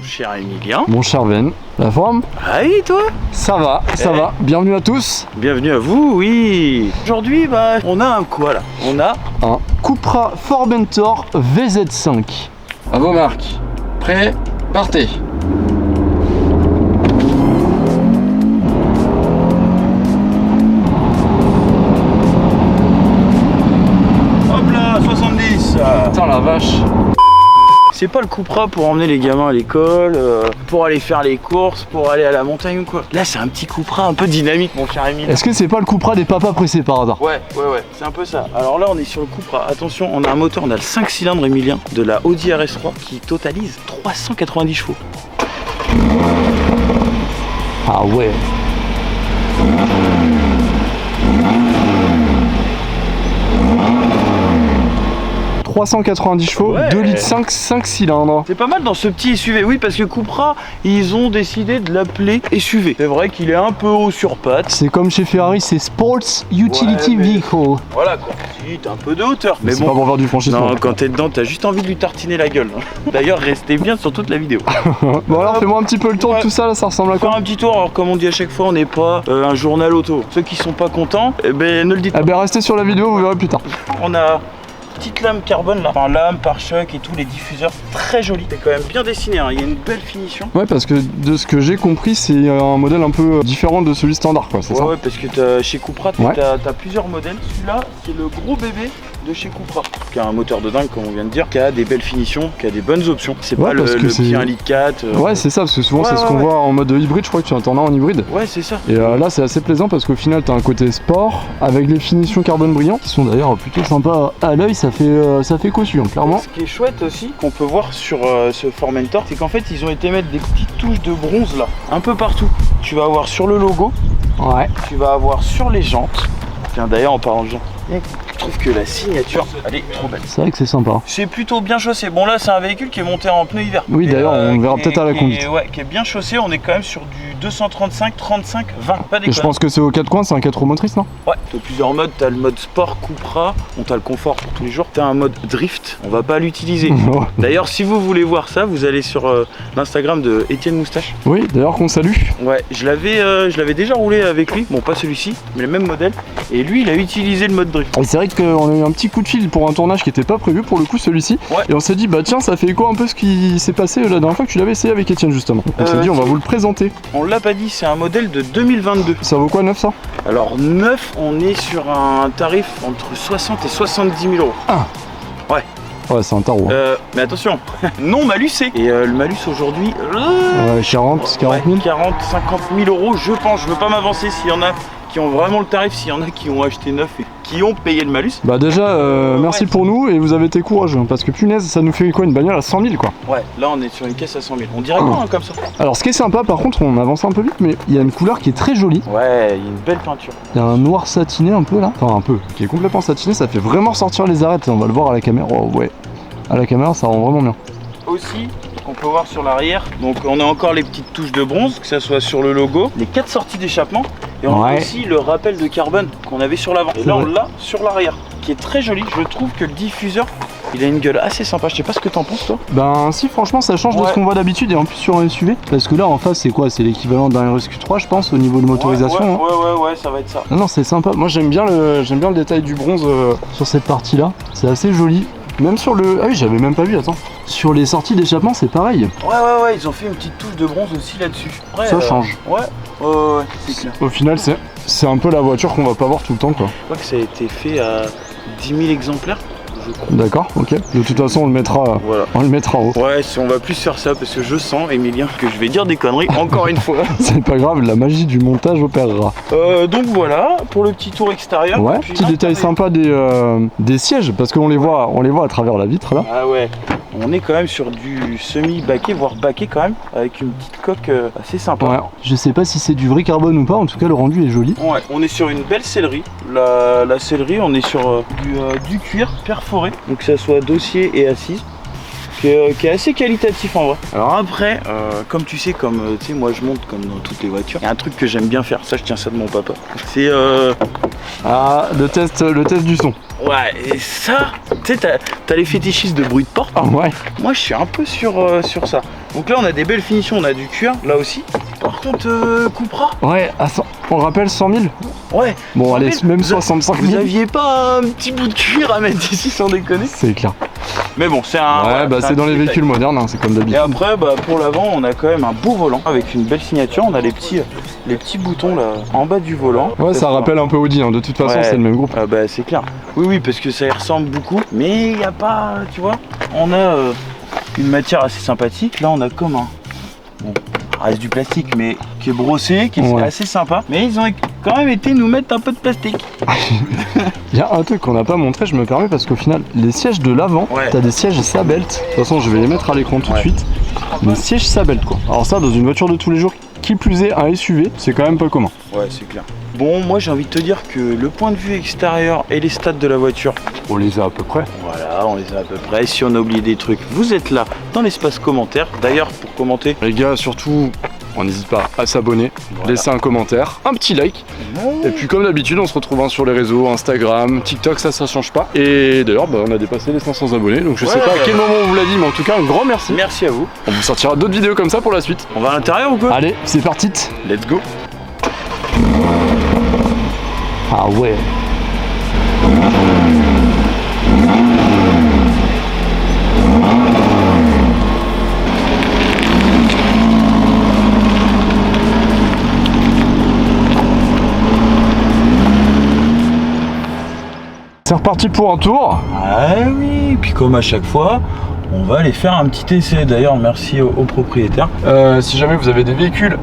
cher Emilien. Mon cher Ben, la forme? Ah oui, toi? Ça va, ça va. Bienvenue à tous. Bienvenue à vous, oui. Aujourd'hui, on a un quoi là? On a un Cupra Formentor VZ5. À vos marques. Prêt? Partez. Hop là, 70. Putain la vache. C'est pas le Cupra pour emmener les gamins à l'école, pour aller faire les courses, pour aller à la montagne ou quoi. Là, c'est un petit Cupra un peu dynamique, mon cher Emile. Est-ce que c'est pas le Cupra des papas pressés par hasard? Ouais, c'est un peu ça. Alors là, on est sur le Cupra. Attention, on a un moteur, on a le 5 cylindres Emilien de la Audi RS3 qui totalise 390 chevaux. Ah ouais. « 390 chevaux, ouais. 2 litres 5 cylindres. C'est pas mal dans ce petit SUV, oui, parce que Cupra, ils ont décidé de l'appeler SUV. C'est vrai qu'il est un peu haut sur pattes. C'est comme chez Ferrari, c'est Sports Utility Vehicle. Voilà quoi, si, t'as un peu de hauteur. Mais c'est bon, pas pour faire du franchissement. Non, quand t'es dedans, t'as juste envie de lui tartiner la gueule. D'ailleurs, restez bien sur toute la vidéo. Bon alors, fais-moi un petit peu le tour de tout ça, là, ça ressemble à quoi? Faire un petit tour, alors comme on dit à chaque fois, on n'est pas un journal auto. Ceux qui sont pas contents, eh ben, ne le dites pas. Eh ben, restez sur la vidéo, vous verrez plus tard. On a petite lame carbone là, enfin lame, pare-choc et tout, les diffuseurs très jolis. C'est quand même bien dessiné, hein. Il y a une belle finition. Ouais, parce que de ce que j'ai compris, c'est un modèle un peu différent de celui standard, quoi, c'est ça? Ouais, parce que chez Cupra, t'as plusieurs modèles. Celui-là, c'est le gros bébé de chez Cupra, qui a un moteur de dingue, comme on vient de dire, qui a des belles finitions, qui a des bonnes options. C'est pas le petit 1,4 litre. Ouais, c'est ça, parce que souvent c'est ce qu'on voit en mode hybride, je crois que tu en as en hybride. Ouais, c'est ça. Et là, c'est assez plaisant parce qu'au final, t'as un côté sport avec les finitions carbone brillant qui sont d'ailleurs plutôt sympas à l'œil, ça fait caution, clairement. Ce qui est chouette aussi, qu'on peut voir sur ce Formentor, c'est qu'en fait, ils ont été mettre des petites touches de bronze là, un peu partout. Tu vas avoir sur le logo, ouais. Tu vas avoir sur les jantes. Tiens, d'ailleurs, en parlant de jantes, je trouve que la signature, elle est trop belle. C'est vrai que c'est sympa. C'est plutôt bien chaussé. Bon, là, c'est un véhicule qui est monté en pneu hiver. Oui, d'ailleurs, on verra peut-être à la conduite. Ouais, qui est bien chaussé. On est quand même sur du 235, 35, 20. Pas déconne. Et je pense que c'est aux 4 coins, c'est un 4 roues motrices, non? Ouais, t'as plusieurs modes. T'as le mode sport Cupra. Bon, t'as le confort pour tous les jours. T'as un mode drift. On va pas l'utiliser. D'ailleurs, si vous voulez voir ça, vous allez sur l'Instagram de Étienne Moustache. Oui, d'ailleurs, qu'on salue. Ouais, je l'avais déjà roulé avec lui. Bon, pas celui-ci, mais le même modèle. Et lui, il a utilisé le mode drift. Et c'est vrai qu'on a eu un petit coup de fil pour un tournage qui était pas prévu pour le coup, celui-ci. Ouais. Et on s'est dit, bah tiens, ça fait écho un peu ce qui s'est passé la dernière fois que tu l'avais essayé avec Étienne, justement. On s'est dit, on va vous le présenter. On l'a pas dit, c'est un modèle de 2022. Ça vaut quoi, 9 ça? Alors, 9, on est sur un tarif entre 60 et 70 000 euros. Ah. Ouais. Ouais, c'est un tarot. Hein. Mais attention, non malusé. Et le malus aujourd'hui, 40 000 40, 50 000 euros, je pense. Je veux pas m'avancer s'il y en a qui ont vraiment le tarif, s'il y en a qui ont acheté neuf et qui ont payé le malus. Bah déjà, merci pour nous et vous avez été courageux, parce que punaise, ça nous fait quoi, une bagnole à 100 000 quoi. Ouais, là on est sur une caisse à 100 000, on dirait pas comme ça. Alors ce qui est sympa par contre, on avance un peu vite, mais il y a une couleur qui est très jolie. Ouais, il y a une belle peinture. Il y a un noir satiné un peu là, enfin un peu, qui est complètement satiné, ça fait vraiment sortir les arêtes, on va le voir à la caméra, oh, ouais. À la caméra ça rend vraiment bien. Aussi, on peut voir sur l'arrière, donc on a encore les petites touches de bronze, que ce soit sur le logo, les 4 sorties d'échappement, et on a aussi le rappel de carbone qu'on avait sur l'avant. Et là on l'a sur l'arrière, qui est très joli. Je trouve que le diffuseur, il a une gueule assez sympa. Je sais pas ce que t'en penses toi. Ben si, franchement ça change de ce qu'on voit d'habitude, et en plus sur un SUV, parce que là en face c'est quoi? C'est l'équivalent d'un RSQ3 je pense au niveau de motorisation. Ouais, ça va être ça. Non, c'est sympa, moi j'aime bien le détail du bronze sur cette partie là, c'est assez joli. Même sur le... Ah oui, j'avais même pas vu, attends. Sur les sorties d'échappement, c'est pareil. Ouais, ils ont fait une petite touche de bronze aussi là-dessus. Ça change. Ouais, c'est clair. Au final, c'est un peu la voiture qu'on va pas voir tout le temps, quoi. Je crois que ça a été fait à 10 000 exemplaires. D'accord, ok. De toute façon, on le mettra en haut. Ouais, on va plus faire ça parce que je sens, Emilien, que je vais dire des conneries encore une fois. C'est pas grave, la magie du montage opérera. Donc voilà, pour le petit tour extérieur. Ouais, petit détail sympa des sièges, parce qu'on les voit à travers la vitre là. Ah ouais, on est quand même sur du semi-baquet, voire baquet quand même, avec une petite coque assez sympa. Ouais, je sais pas si c'est du vrai carbone ou pas, en tout cas le rendu est joli. Ouais, on est sur une belle sellerie. La sellerie, on est sur du cuir perforé. Donc que ça soit dossier et assise, qui est assez qualitatif en vrai. Alors après, comme tu sais, moi je monte comme dans toutes les voitures, il y a un truc que j'aime bien faire, ça je tiens ça de mon papa. C'est le test du son. Ouais, et ça, tu sais, t'as les fétichistes de bruit de porte. Ah ouais. Moi je suis un peu sur ça. Donc là on a des belles finitions, on a du cuir là aussi. Par contre Cupra. Ouais, on rappelle 100 000. Ouais. Bon allez, même 65 000. Vous aviez pas un petit bout de cuir à mettre ici sans déconner? C'est clair. Mais bon, c'est un... Ouais, voilà, bah c'est dans les véhicules modernes, hein, c'est comme d'habitude. Et après, bah, pour l'avant, on a quand même un beau volant avec une belle signature. On a les petits boutons là en bas du volant. Ouais, ça rappelle un peu Audi, hein. De toute façon, Ouais. c'est le même groupe. Ah bah c'est clair. Oui, parce que ça y ressemble beaucoup. Mais il n'y a pas, tu vois, on a une matière assez sympathique. Là, on a comme un... Bon, reste du plastique, mais qui est brossé, qui est assez sympa. Mais ils ont quand même été nous mettre un peu de plastique. Il y a un truc qu'on n'a pas montré, je me permets, parce qu'au final, les sièges de l'avant, t'as des sièges Sabelt. De toute façon, je vais les mettre à l'écran tout de suite. Les sièges Sabelt, quoi. Alors ça, dans une voiture de tous les jours, qui plus est un SUV, c'est quand même pas commun. Ouais, c'est clair. Bon, moi j'ai envie de te dire que le point de vue extérieur et les stats de la voiture, on les a à peu près. Voilà, on les a à peu près. Si on a oublié des trucs, vous êtes là dans l'espace commentaire. D'ailleurs, pour commenter, les gars, surtout, on n'hésite pas à s'abonner, laisser un commentaire, un petit like. Et puis comme d'habitude, on se retrouve sur les réseaux, Instagram, TikTok, ça change pas. Et d'ailleurs, bah, on a dépassé les 500 abonnés, donc je sais pas à quel moment on vous l'a dit, mais en tout cas, un grand merci. Merci à vous. On vous sortira d'autres vidéos comme ça pour la suite. On va à l'intérieur ou quoi? Allez, c'est parti. Let's go. Ah ouais. C'est reparti pour un tour. Ah oui, puis comme à chaque fois, on va aller faire un petit essai. D'ailleurs, merci au propriétaire. Si jamais vous avez des véhicules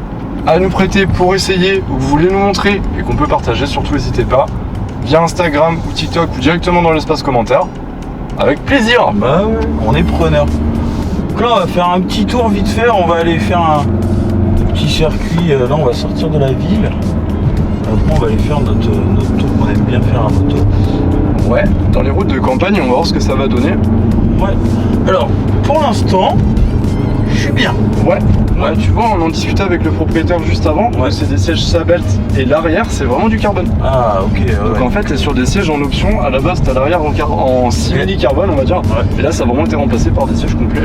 à nous prêter pour essayer, ou que vous voulez nous montrer et qu'on peut partager, surtout n'hésitez pas, via Instagram ou TikTok ou directement dans l'espace commentaire. Avec plaisir. Bah ouais, on est preneur. Donc là, on va faire un petit tour vite fait. On va aller faire un petit circuit. Là, on va sortir de la ville. Après, on va aller faire notre tour qu'on aime bien faire à moto. Ouais, dans les routes de campagne, on va voir ce que ça va donner. Ouais. Alors, pour l'instant, je suis bien. Ouais, tu vois, on en discutait avec le propriétaire juste avant. Ouais. C'est des sièges Sabelt et l'arrière, c'est vraiment du carbone. Ah, ok. Donc en fait, t'es sur des sièges en option. À la base, t'as l'arrière en simili carbone, on va dire. Ouais. Et là, ça a vraiment été remplacé par des sièges complets,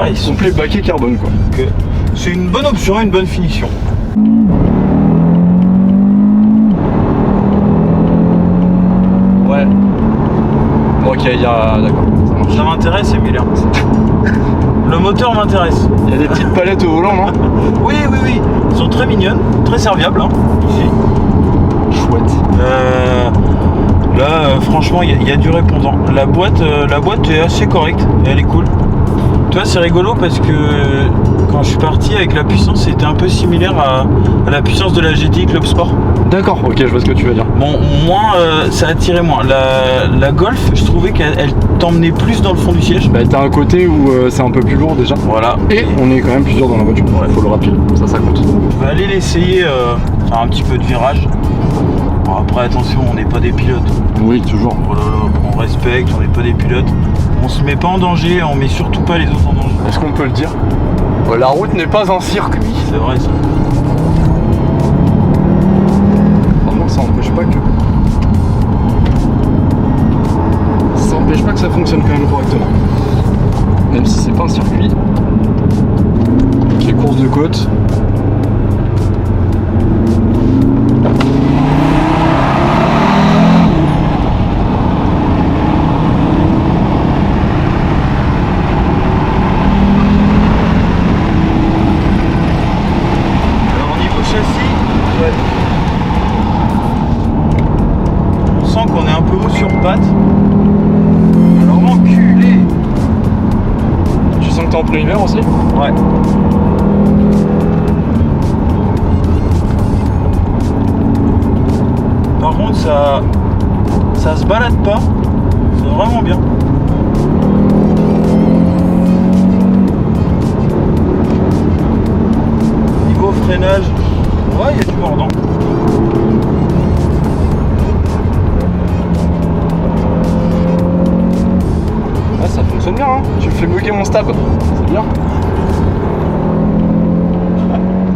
ils sont complets baquets carbone, quoi. Ok. C'est une bonne option, une bonne finition. Ouais. Bon, ok, d'accord. Ça m'intéresse, Emilien. Le moteur m'intéresse. Il y a des petites palettes au volant, non? Oui. Ils sont très mignonnes, très serviables. Hein, ici. Chouette. Là, franchement, il y a du répondant. La boîte est assez correcte. Et elle est cool. Tu vois, c'est rigolo parce que quand je suis parti avec la puissance, c'était un peu similaire à la puissance de la GTI Club Sport. D'accord, ok, je vois ce que tu veux dire. Bon, moins, ça attirait moins. La Golf, je trouvais qu'elle t'emmenait plus dans le fond du siège. Bah, t'as un côté où c'est un peu plus lourd déjà. Voilà. Et on est quand même plusieurs dans la voiture. Ouais. Faut le rappeler, ça compte. Je vais aller l'essayer, faire un petit peu de virage. Bon, après, attention, on n'est pas des pilotes. Oui, toujours. Voilà, on respecte, on n'est pas des pilotes. On se met pas en danger, on met surtout pas les autres en danger. Est-ce qu'on peut le dire? La route n'est pas un circuit. C'est vrai ça. Vraiment, ça n'empêche pas que... Ça n'empêche pas que ça fonctionne quand même correctement. Même si c'est pas un circuit. Les courses de côte. Alors enculé. Tu sens que t'es en plein hiver aussi? Ouais. Par contre ça se balade pas. C'est vraiment bien. Niveau freinage, ouais, il y a du mordant. Ça fonctionne bien, hein. Tu me fais bugger mon stab, c'est bien.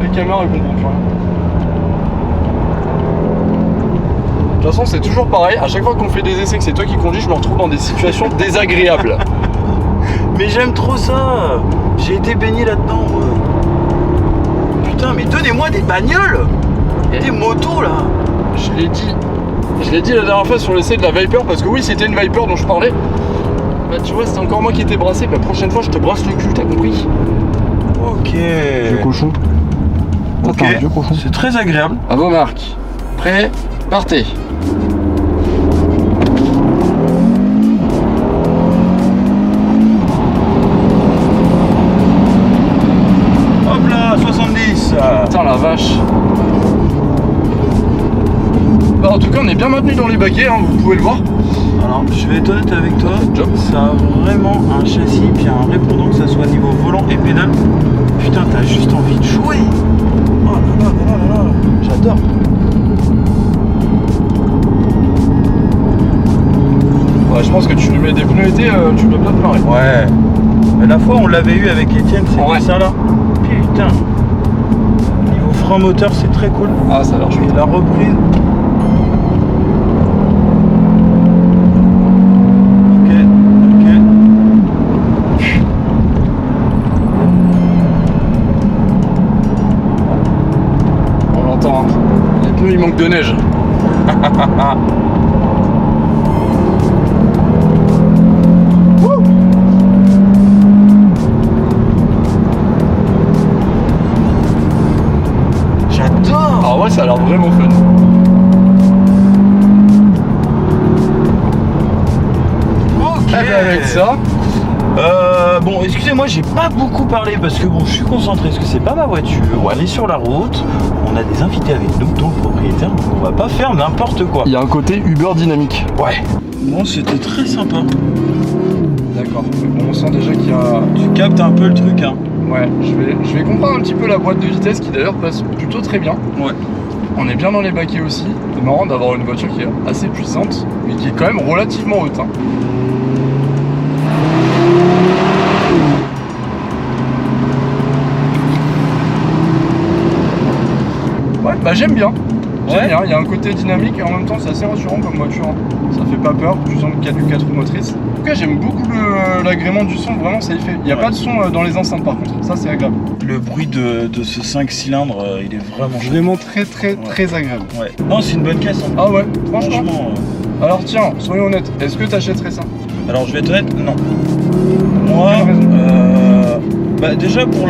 Les caméras elles comprennent plus rien. De toute façon c'est toujours pareil, à chaque fois qu'on fait des essais que c'est toi qui conduis, je me retrouve dans des situations désagréables. Mais j'aime trop ça. J'ai été baigné là-dedans. Putain, mais donnez-moi des bagnoles. Des motos là. Je l'ai dit la dernière fois sur l'essai de la Viper, parce que oui, c'était une Viper dont je parlais. Bah tu vois, c'était encore moi qui étais brassé. La prochaine fois, je te brasse le cul, t'as compris? Ok. Vieux cochon. Ok. Attends, vieux cochon. C'est très agréable. À vos marques. Prêt, partez. Hop là, 70. Putain la vache. Bah, en tout cas, on est bien maintenu dans les baquets, hein, vous pouvez le voir. Alors, je vais être honnête avec toi, Job. ça a vraiment un châssis, puis un répondant, que ça soit niveau volant et pédale. Putain, t'as juste envie de jouer. Oh là là là là là, j'adore. Ouais, je pense que tu lui mets des pneus été, tu dois bien te marrer. Ouais. Mais la fois, on l'avait eu avec Étienne, c'était Ouais. ça là. Putain. Niveau frein moteur, c'est très cool. Ah, ça a l'air chouette. Et la reprise. Ok, ok. On l'entend, hein. Les pneus, il manque de neige. J'adore. Ah ouais, ça a l'air vraiment fun. Ok. Eh ben, avec ça, Bon, excusez-moi, j'ai pas beaucoup parlé parce que bon, je suis concentré parce que c'est pas ma voiture. On est sur la route, on a des invités avec nous, dont le propriétaire, donc on va pas faire n'importe quoi. il y a un côté Uber dynamique. Ouais. Bon, c'était très sympa. D'accord. Bon, on sent déjà qu'il y a. Tu captes un peu le truc, hein. Ouais, je vais comprendre un petit peu la boîte de vitesse qui d'ailleurs passe plutôt très bien. Ouais. On est bien dans les baquets aussi. C'est marrant d'avoir une voiture qui est assez puissante, mais qui est quand même relativement haute, hein. Ouais, bah j'aime bien. J'aime Ouais. bien. Il y a un côté dynamique et en même temps c'est assez rassurant comme voiture, hein. Ça fait pas peur, tu sens qu'il y a du 4 roues motrices. En tout cas, j'aime beaucoup l'agrément du son, vraiment ça y fait. Il n'y a Ouais. pas de son dans les enceintes par contre, ça c'est agréable. Le bruit de ce 5 cylindres, il est vraiment chouette. Vraiment très agréable. Ouais. Non, c'est une bonne caisse, hein. Ah ouais, franchement. Franchement. Alors tiens, soyons honnêtes, est-ce que t'achèterais ça? Alors, je vais être honnête, non. Moi, Quelle raison bah déjà pour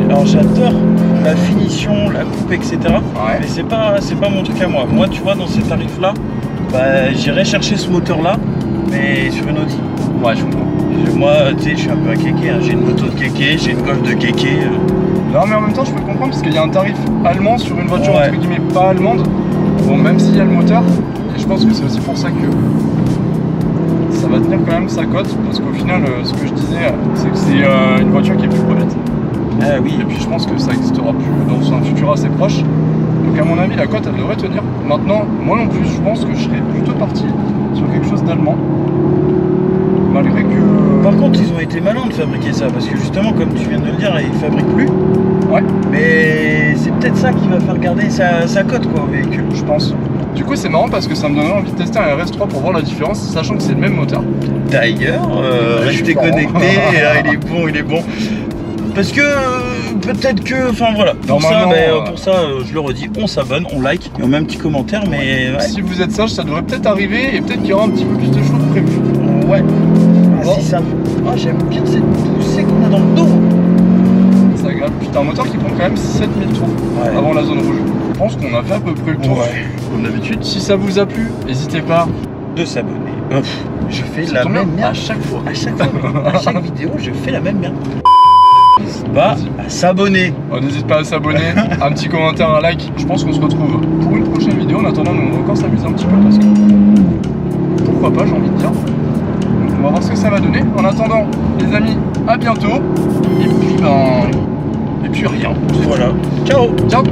alors j'adore la finition, la coupe, etc. Ouais. Mais c'est pas mon truc à moi. Moi, tu vois, dans ces tarifs-là, bah j'irai chercher ce moteur-là, mais sur une Audi. Ouais, je comprends. Moi, tu sais, je suis un peu un kéké, hein. J'ai une moto de kéké, j'ai une Golf de kéké. Non mais en même temps je peux comprendre parce qu'il y a un tarif allemand sur une voiture Ouais. entre guillemets pas allemande. Bon, même s'il y a le moteur, et je pense que c'est aussi pour ça que ça va tenir quand même sa cote, parce qu'au final ce que je disais c'est que c'est une voiture qui est plus honnête. Ah oui. Et puis je pense que ça n'existera plus dans un futur assez proche. Donc à mon avis la cote elle devrait tenir. Maintenant, moi non plus je pense que je serais plutôt parti sur quelque chose d'allemand. Malgré que... Par contre, ils ont été malins de fabriquer ça, parce que justement, comme tu viens de le dire, là, ils ne fabriquent plus. Ouais. Mais c'est peut-être ça qui va faire garder sa cote, quoi, au véhicule. je pense. Du coup c'est marrant parce que ça me donnerait envie de tester un RS3 pour voir la différence, sachant que c'est le même moteur. D'ailleurs, Je suis restez fort. connectés, il est bon. Parce que peut-être que, enfin voilà, pour ça, Normalement, pour ça je le redis, on s'abonne, on like et on met un petit commentaire, mais ouais. Si vous êtes sage, ça devrait peut-être arriver et peut-être qu'il y aura un petit peu plus de choses que prévu. Ouais. Ah, Bon. si ça. Ah, j'aime bien cette poussée qu'on a dans le dos. C'est agréable. Puis t'as un moteur qui prend quand même 7000 tours Ouais. avant la zone rouge. Je pense qu'on a fait à peu près le tour. Ouais. Comme d'habitude, si ça vous a plu, n'hésitez pas. De s'abonner. Je fais Ça la tombe même bien, à merde. chaque fois. À chaque fois, à chaque vidéo, je fais la même merde. N'hésite pas à s'abonner. Oh, n'hésite pas à s'abonner, un petit commentaire, un like. Je pense qu'on se retrouve pour une prochaine vidéo. En attendant, nous, on va encore s'amuser un petit peu parce que pourquoi pas, j'ai envie de dire. Donc on va voir ce que ça va donner. En attendant, les amis, à bientôt. Et puis rien. Voilà. Ciao. Ciao.